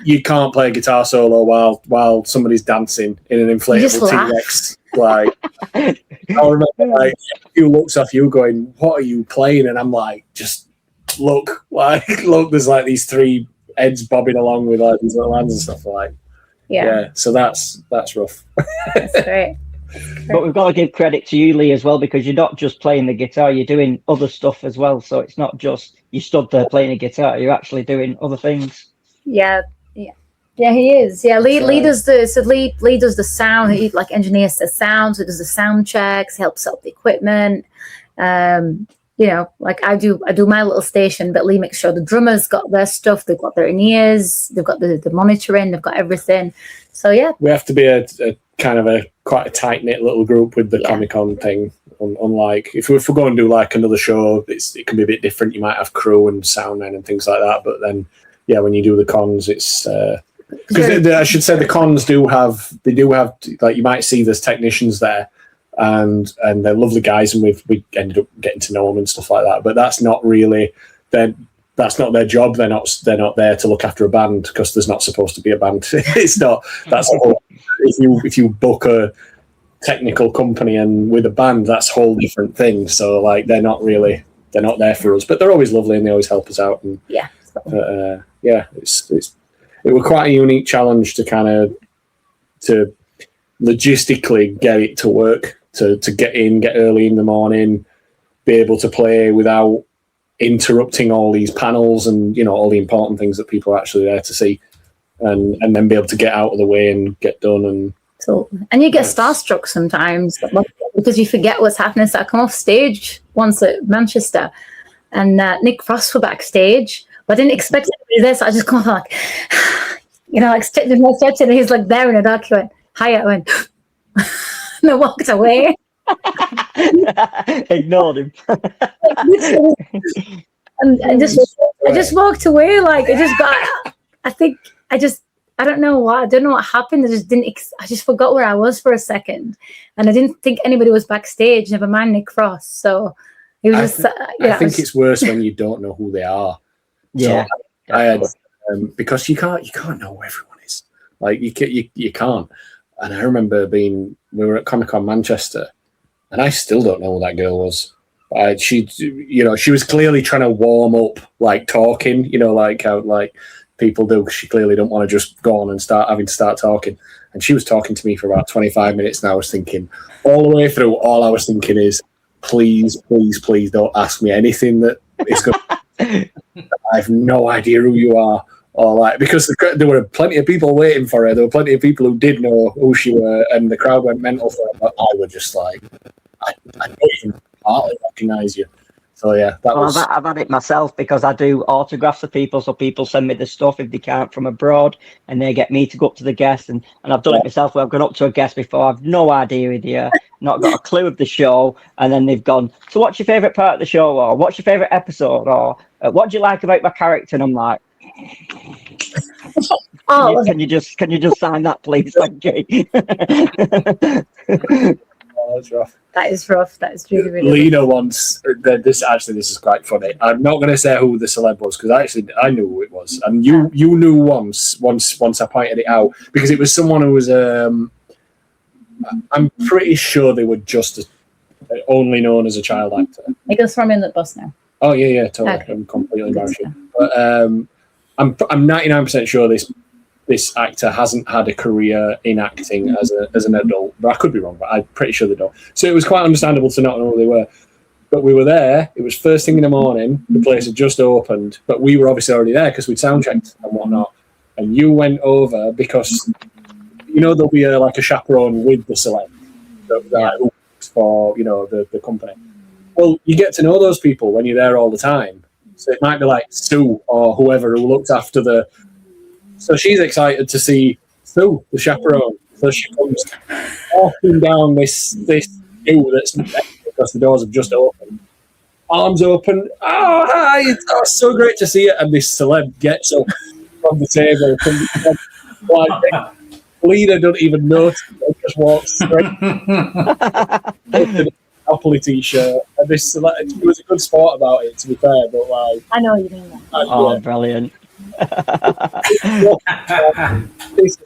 You can't play a guitar solo while somebody's dancing in an inflatable T-Rex. Like, I remember like a few looks off you going, "What are you playing?" And I'm like, "Just look, there's like these 3 heads bobbing along with like these little hands and stuff." Like, yeah. So that's rough.
That's great.
But we've got to give credit to you, Lee, as well, because you're not just playing the guitar, you're doing other stuff as well. So it's not just you stood there playing a guitar, you're actually doing other things.
Yeah, he is. Yeah, Lee does the sound. He like engineers the sound, so he does the sound checks, helps set up the equipment. You know, like I do my little station, but Lee makes sure the drummers got their stuff, they've got their in-ears, they've got the monitoring, they've got everything. So yeah.
We have to be a kind of quite a tight-knit little group with the Comic-Con thing. Unlike if we go and do like another show, it can be a bit different. You might have crew and sound men and things like that, but then when you do the cons, it's because I should say the cons do have like you might see there's technicians there, and they're lovely guys, and we ended up getting to know them and stuff like that. But that's not really that's not their job. They're not there to look after a band, because there's not supposed to be a band. It's not. That's a whole, if you book a technical company and with a band, that's a whole different thing. So like they're not there for us, but they're always lovely and they always help us out. And
Yeah.
It was quite a unique challenge to logistically get it to work, to get early in the morning, be able to play without interrupting all these panels and, you know, all the important things that people are actually there to see, and then be able to get out of the way and get done.
And you get starstruck sometimes because you forget what's happening. So I come off stage once at Manchester, and Nick Frost were backstage, but I didn't expect him to be there, so I just come off like, you know, like stretching, and he's like there in the dark. He went, "Hi," I went, and I walked away.
Ignored him.
and I just walked away. Like I don't know why. I don't know what happened. I just forgot where I was for a second, and I didn't think anybody was backstage. Never mind Nick Frost. So it was
I think it's worse when you don't know who they are.
Yeah,
so I had because you can't know who everyone is. Like you can't. And I remember we were at Comic-Con Manchester, and I still don't know who that girl was. She was clearly trying to warm up, like talking, you know, like how like people do, because she clearly don't want to just go on and start talking. And she was talking to me for about 25 minutes, and I was thinking all the way through, all I was thinking is, please, please, please don't ask me anything that is going to... I have no idea who you are. Or like, because there were plenty of people waiting for her. There were plenty of people who did know who she were, and the crowd went mental for her. But I was just like, I don't even partly recognise you. So yeah,
I've had it myself, because I do autographs for people. So people send me the stuff if they can't from abroad, and they get me to go up to the guest. And I've done it myself where I've gone up to a guest before. I've no idea who they are, not got a clue of the show, and then they've gone, "So what's your favourite part of the show?" Or "What's your favourite episode?" Or "What do you like about my character?" And I'm like, can you just sign that, please? Thank you.
That's rough.
That is rough. That is really, really
Lina once. This is quite funny. I'm not going to say who the celeb was, because I knew who it was, and you knew once I pointed it out, because it was someone who was I'm pretty sure they were just only known as a child actor.
It goes from in the bus now.
Oh yeah, totally. Okay. I'm completely embarrassed. But I'm 99% sure this actor hasn't had a career in acting as an adult, but I could be wrong, but I'm pretty sure they don't. So it was quite understandable to not know who they were. But we were there, it was first thing in the morning, the place had just opened, but we were obviously already there because we'd sound checked and whatnot. And you went over because, you know, there'll be a chaperone with the celeb that works for, you know, the company. Well, you get to know those people when you're there all the time. So it might be like Sue or whoever who looked after So she's excited to see Sue, the chaperone. So she comes walking down this queue that's because the doors have just opened. Arms open. Oh, hi! It's so great to see you. And this celeb gets up from the table. Like, Lina doesn't even notice. Just walks straight. Monopoly t-shirt. And this celeb, he was a good sport about it, to be fair. But like,
I know you mean that.
Oh, brilliant.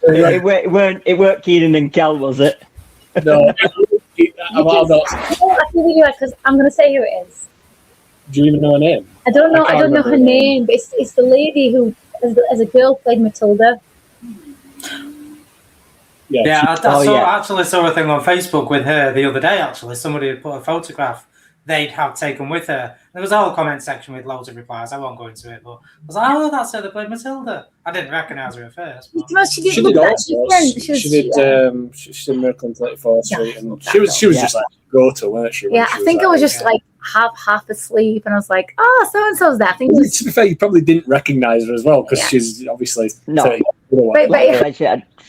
It weren't Keenan and Kel, was it?
No.
Because I'm going to say who it is.
Do you even know her name?
I don't know her name, but it's the lady who, as a girl, played Matilda.
I actually saw a thing on Facebook with her the other day. Actually, somebody had put a photograph they'd have taken with her. There was a whole comment section with loads of replies. I won't go into it, but I was like, "Oh, that's her that played Matilda." I didn't recognise her at first. But...
No, she did
Miracle on 34th Street, and she was just like go-to, weren't she?
Yeah, I think I was just like half asleep, and I was like, "Oh, so and so's that."
To be fair, you probably didn't recognise her as well because she's obviously
she's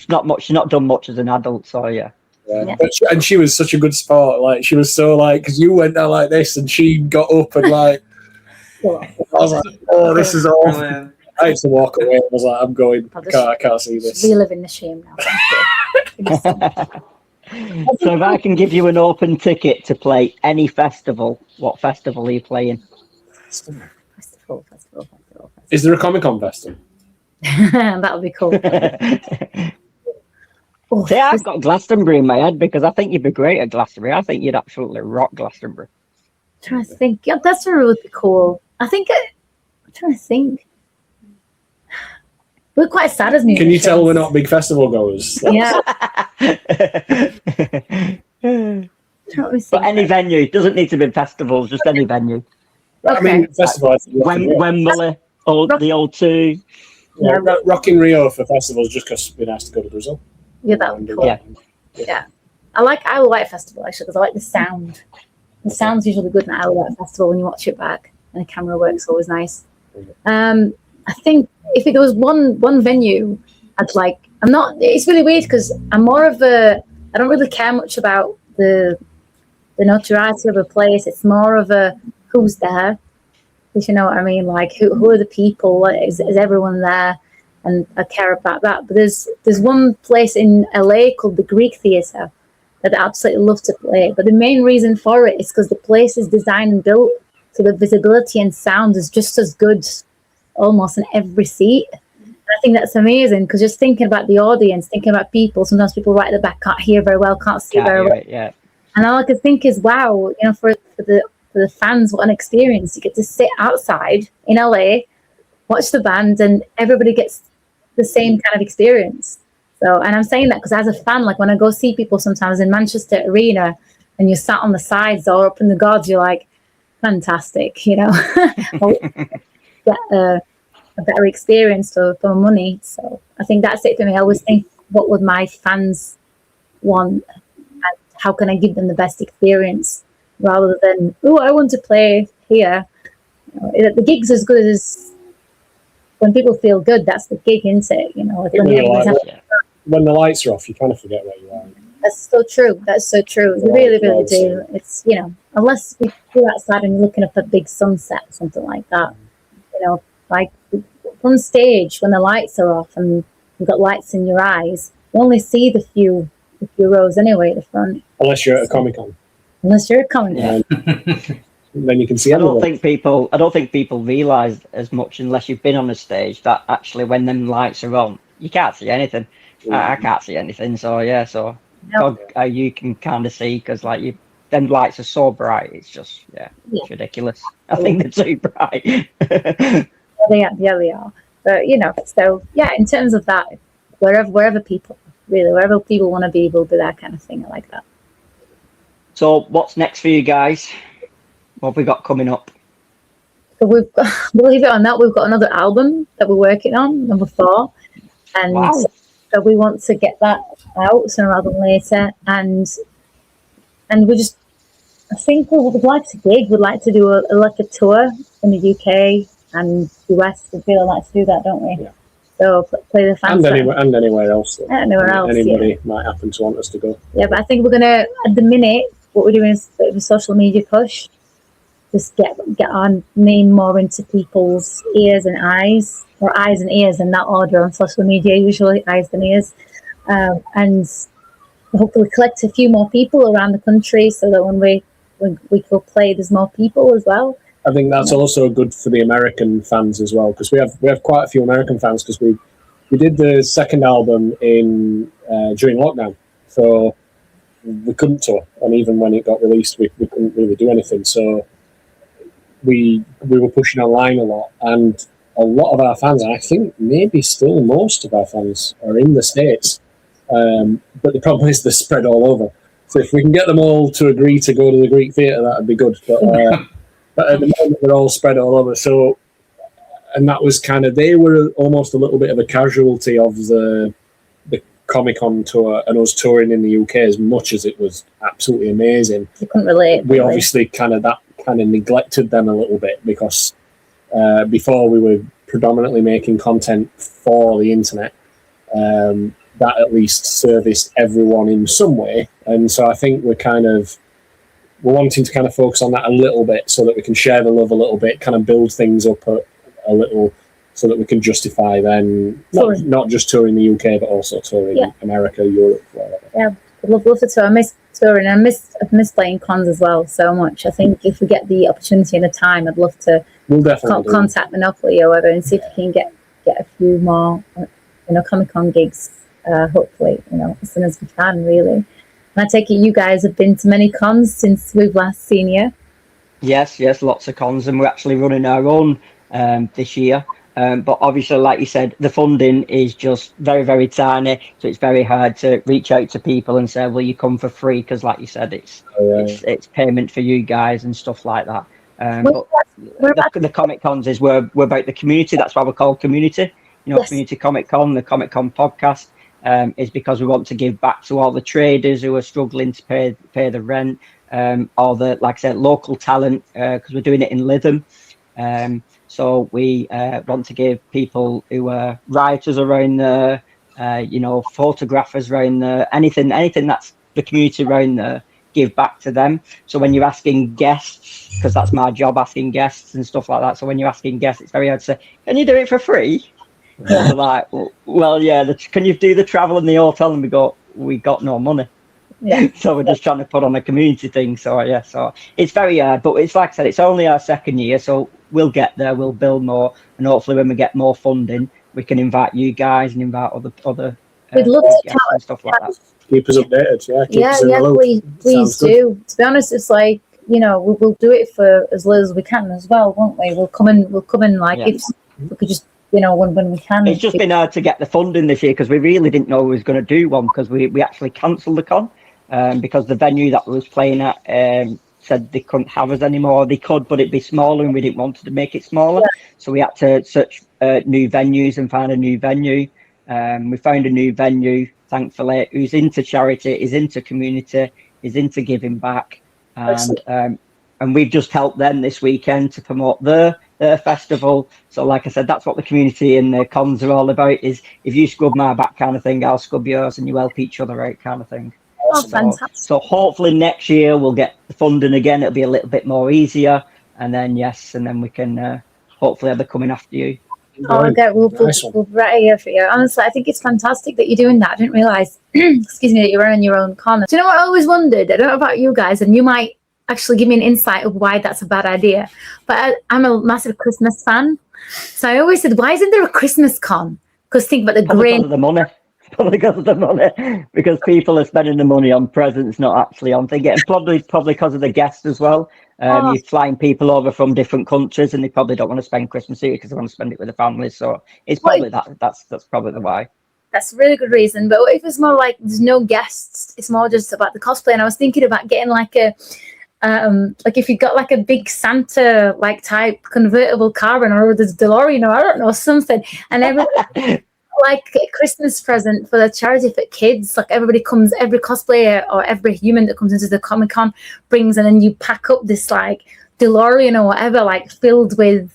not done much as an adult, so yeah.
Yeah. But she was such a good sport. Like she was so like, because you went down like this, and she got up and like, I was like, "Oh, this is awful." I had to walk away. I was like, "I'm going. I can't see this."
We live in the shame now.
So if I can give you an open ticket to play any festival, what festival are you playing?
Festival.
Is there a Comic-Con festival?
That would be cool. Oh,
See, I've got Glastonbury in my head because I think you'd be great at Glastonbury. I think you'd absolutely rock Glastonbury.
trying to think. Yeah, that's really cool. I'm trying to think. We're quite sad as musicians.
Can you tell we're not big festival goers?
Yeah.
But any venue, it doesn't need to be festivals, just any venue.
I mean, festival.
Wembley, the O2.
Yeah, Rock in Rio for festivals just because it'd be nice to go to Brazil.
Yeah, that would be cool. Yeah. I like Isle of Wight Festival actually because I like the sound. The sound's usually good in Isle of Wight Festival when you watch it back and the camera work's always nice. I think if there was one venue, I'd like. It's really weird because I'm more of a. I don't really care much about the notoriety of a place. It's more of a who's there. If you know what I mean, like who are the people? Is everyone there? And I care about that. But there's one place in LA called the Greek Theatre that I absolutely love to play. But the main reason for it is because the place is designed and built so the visibility and sound is just as good almost in every seat. And I think that's amazing because just thinking about the audience, thinking about people, sometimes people right at the back can't hear very well, can't see very well.
Yeah.
And all I could think is, wow, for the fans, what an experience. You get to sit outside in LA, watch the band, and everybody gets the same kind of experience. So, and I'm saying that because as a fan, like when I go see people sometimes in Manchester Arena and you're sat on the sides or up in the gods, you're like, fantastic, get a better experience for money. So I think that's it for me. I always think, what would my fans want? And how can I give them the best experience? Rather than, I want to play here. The gig's as good as when people feel good. That's the gig, isn't it?
When the lights are off, you kind of forget where you are.
That's so true. You really, really do. It's unless we go outside and you're looking up a big sunset or something like that. Like on stage when the lights are off and you've got lights in your eyes, you only see the few rows anyway at the front.
Unless you're at a Comic-Con. Then you can see. I don't think
people realise as much unless you've been on a stage that actually when them lights are on, you can't see anything. I can't see anything. So you can kind of see because them lights are so bright. It's just it's ridiculous. I think they're too bright.
They are. But in terms of that, wherever people want to be, will be that kind of thing. I like that.
So what's next for you guys? What have we got coming up?
So we've got, believe it or not, we've got another album that we're working on, number 4. And so we want to get that out sooner rather than later. And we just, I think we would like to gig. We'd like to do a tour in the UK and US. We'd really like to do that, don't we?
Yeah.
So play the fans.
And anywhere else. Anybody might happen to want us to go.
Yeah, but I think we're going to, at the minute, what we're doing is a bit of a social media push. Just get our name more into people's ears and eyes, or eyes and ears in that order on social media, usually eyes and ears. And hopefully collect a few more people around the country so that when we go play, there's more people as well.
I think that's also good for the American fans as well, because we have quite a few American fans because we did the second album during lockdown, so we couldn't tour, and even when it got released, we couldn't really do anything. So we were pushing online a lot, and a lot of our fans, and I think maybe still most of our fans, are in the States. But the problem is they're spread all over. So if we can get them all to agree to go to the Greek Theatre, that'd be good. But at the moment, they're all spread all over. So, and that was they were almost a little bit of a casualty of the Comic-Con tour and us touring in the UK, as much as it was absolutely amazing.
You couldn't relate.
We obviously kind of neglected them a little bit because before we were predominantly making content for the internet. That at least serviced everyone in some way. And so I think we're wanting to focus on that a little bit so that we can share the love a little bit, build things up a little so that we can justify then not just touring the UK, but also touring America, Europe, wherever.
Yeah, love to tour. I miss touring. I miss playing cons as well so much. I think if we get the opportunity and the time, I'd love to contact Monopoly or whatever and see if we can get a few more, Comic-Con gigs. Hopefully, as soon as we can, really. And I take it you guys have been to many cons since we've last seen you.
Yes, lots of cons, and we're actually running our own this year. But obviously, like you said, the funding is just very, very tiny, so it's very hard to reach out to people and say, "Will you come for free?" Because, like you said, it's payment for you guys and stuff like that. But the Comic Cons is we're about the community. That's why we're called Community.
Yes.
Community Comic Con, the Comic Con podcast, is because we want to give back to all the traders who are struggling to pay the rent, all the, like I said, local talent, because we're doing it in Lytham. So we want to give people who are writers around there, photographers around there, anything that's the community around there, give back to them. So when you're asking guests, because that's my job, asking guests and stuff like that. So when you're asking guests, it's very hard to say, "Can you do it for free?" Yeah. So like, well, yeah. Can you do the travel and the hotel? And we got no money. Yeah. So we're just trying to put on a community thing. So yeah, so it's very hard, but it's like I said, it's only our second year, so we'll get there, we'll build more, and hopefully when we get more funding, we can invite you guys and invite other
we'd love to
guests and stuff like that.
Keep us updated,
please do. To be honest, it's like, we'll do it for as little as we can as well, won't we? We'll come in like if we could just, when we can.
It's just been hard to get the funding this year because we really didn't know we was going to do one, because we actually cancelled the con because the venue that we was playing at said they couldn't have us anymore. They could, but it'd be smaller, and we didn't want to make it smaller. Yeah. So we had to search new venues and find a new venue. We found a new venue, thankfully, who's into charity, is into community, is into giving back, and we've just helped them this weekend to promote their festival. So like I said, that's what the community and the cons are all about, is if you scrub my back kind of thing, I'll scrub yours, and you help each other out kind of thing.
Fantastic.
So hopefully next year we'll get the funding again. It'll be a little bit more easier, and then we can hopefully have the coming after you.
We'll be right here for you. Honestly, I think it's fantastic that you're doing that. I didn't realise, excuse me, that you're running your own con. Do you know what I always wondered? I don't know about you guys, and you might actually give me an insight of why that's a bad idea. But I'm a massive Christmas fan, so I always said, why isn't there a Christmas con? Because think about the grain.
Because of the money. Probably because of the money, because people are spending the money on presents, not actually on things. And probably because of the guests as well. You're flying people over from different countries, and they probably don't want to spend Christmas here because they want to spend it with the families. So it's probably that's probably the why.
That's a really good reason. But if it's more like there's no guests, it's more just about the cosplay. And I was thinking about getting like a like if you got like a big Santa like type convertible car, or there's DeLorean, or I don't know, something, and everybody. Like a Christmas present for the charity for kids. Like everybody comes, every cosplayer or every human that comes into the Comic-Con brings, and then you pack up this like DeLorean or whatever, like filled with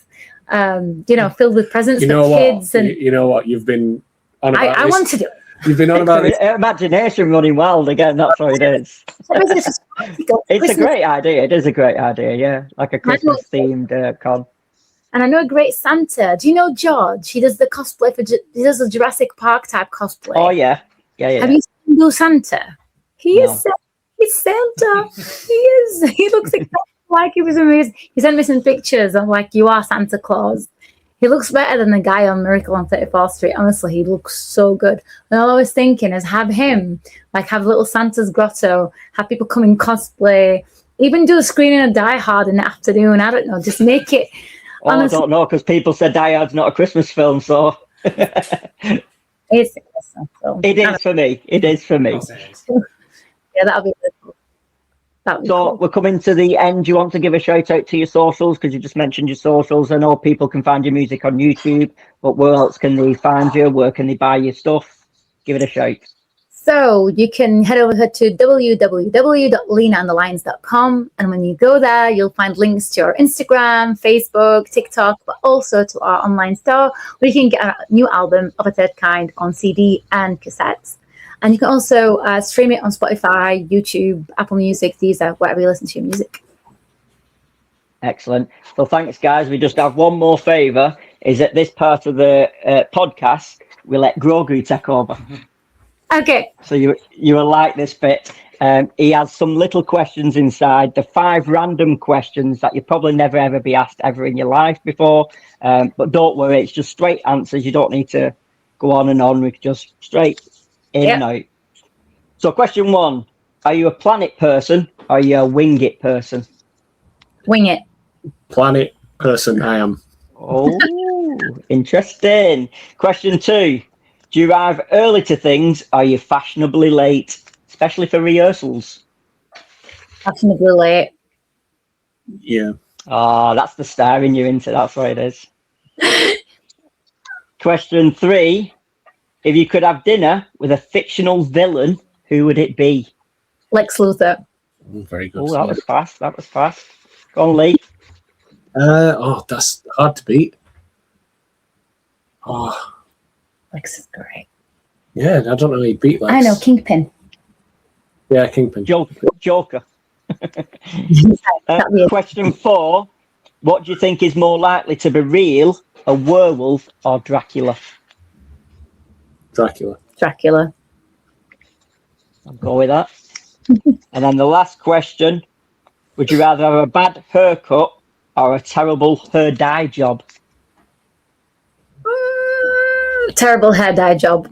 presents for kids. And
you know what, you've been on about
I want to do it.
You've been on about it.
Imagination running wild again. That's what it is. It's a great idea. It is a great idea. Yeah, like a Christmas themed con.
And I know a great Santa. Do you know George? He does the cosplay he does the Jurassic Park type cosplay.
Oh yeah. Have
you seen Blue Santa? He's Santa. He is. He looks exactly like he was amazing. He sent me some pictures of like, you are Santa Claus. He looks better than the guy on Miracle on 34th Street. Honestly, he looks so good. And all I was thinking is have him, like have little Santa's grotto, have people come in cosplay, even do a screening of Die Hard in the afternoon. I don't know, just make it.
Oh, honestly, I don't know, because people said Die Hard's not a Christmas film, so.
It's a Christmas film.
It is for me. It is for me.
Yeah, that'll be good.
So we're coming to the end. Do you want to give a shout out to your socials? Because you just mentioned your socials. I know people can find your music on YouTube, but where else can they find you? Where can they buy your stuff? Give it a shout.
So you can head over to www.linaandthelines.com, and when you go there, you'll find links to our Instagram, Facebook, TikTok, but also to our online store where you can get a new album of a third kind on CD and cassettes. And you can also stream it on Spotify, YouTube, Apple Music, Deezer, wherever you listen to your music.
Excellent. So thanks, guys. We just have one more favour, is that this part of the podcast, we let Grogu take over.
Okay.
So you will like this bit. He has some little questions inside. The 5 random questions that you probably never ever be asked ever in your life before. But don't worry, it's just straight answers. You don't need to go on and on. We can just straight in and out. So question 1, are you a planet person or are you a wing it person?
Wing it.
Planet person, I am.
Oh, interesting. Question 2, do you arrive early to things or are you fashionably late, especially for rehearsals?
Fashionably late.
Yeah.
Oh, that's the staring you into. That's what it is. Question 3, if you could have dinner with a fictional villain, who would it be?
Lex Luthor.
Very good.
Oh, that was fast. That was fast. Go on, Lee.
That's hard to beat. Oh,
Lex is great.
yeah, I don't know how you beat Lex.
I know, Kingpin.
Yeah, Kingpin.
Joker.
That'd be it.
Question 4, what do you think is more likely to be real, a werewolf or Dracula?
Dracula.
Dracula.
I'll go with that. And then the last question, would you rather have a bad haircut or a terrible hair dye job?
Terrible hair dye job.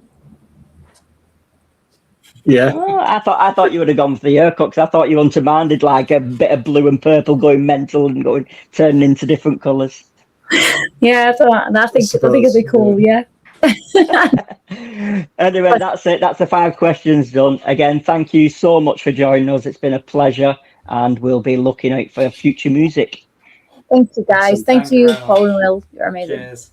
Yeah.
Oh, I thought you would have gone for the haircut because I thought you undermined like a bit of blue and purple going mental and turning into different colours.
Yeah, I think it'd be cool. Yeah.
Anyway, that's it. That's the 5 questions done. Again, thank you so much for joining us. It's been a pleasure, and we'll be looking out for future music.
Thank you, guys.
Awesome.
Thank you,
Thank you very
Paul
much.
and Will. You're amazing.
Cheers.